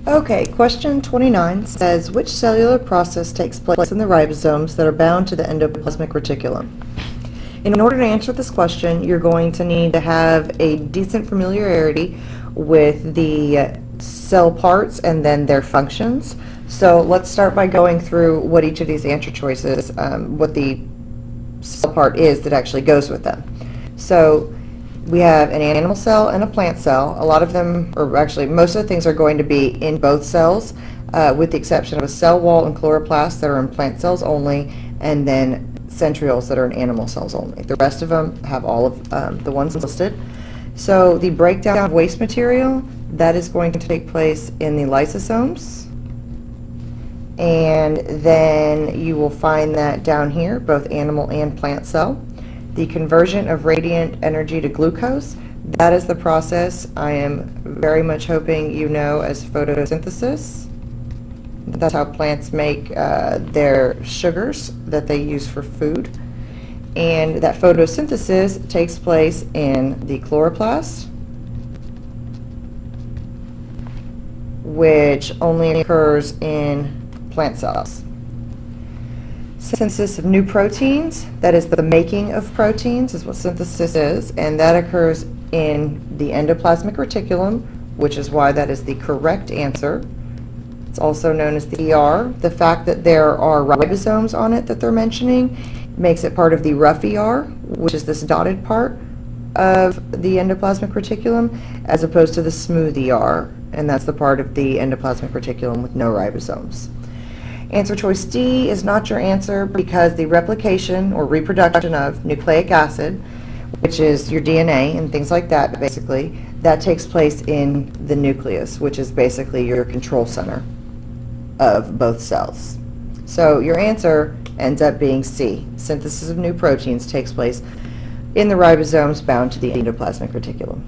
Okay, question 29 says, which cellular process takes place in the ribosomes that are bound to the endoplasmic reticulum? In order to answer this question, you're going to need to have a decent familiarity with the cell parts and then their functions. So let's start by going through what each of these answer choices, what the cell part is that actually goes with them. So we have an animal cell and a plant cell. A lot of them, or actually most of the things, are going to be in both cells, with the exception of a cell wall and chloroplasts that are in plant cells only, and then centrioles that are in animal cells only. The rest of them have all of the ones listed. So the breakdown of waste material, that is going to take place in the lysosomes. And then you will find that down here, both animal and plant cell. The conversion of radiant energy to glucose, that is the process I am very much hoping you know as photosynthesis. That's how plants make their sugars that they use for food. And that photosynthesis takes place in the chloroplast, which only occurs in plant cells. Synthesis of new proteins, that is the making of proteins, is what synthesis is, and that occurs in the endoplasmic reticulum, which is why that is the correct answer. It's also known as the ER. The fact that there are ribosomes on it that they're mentioning makes it part of the rough ER, which is this dotted part of the endoplasmic reticulum, as opposed to the smooth ER, and that's the part of the endoplasmic reticulum with no ribosomes. Answer choice D is not your answer because the replication or reproduction of nucleic acid, which is your DNA and things like that, basically, that takes place in the nucleus, which is basically your control center of both cells. So your answer ends up being C. Synthesis of new proteins takes place in the ribosomes bound to the endoplasmic reticulum.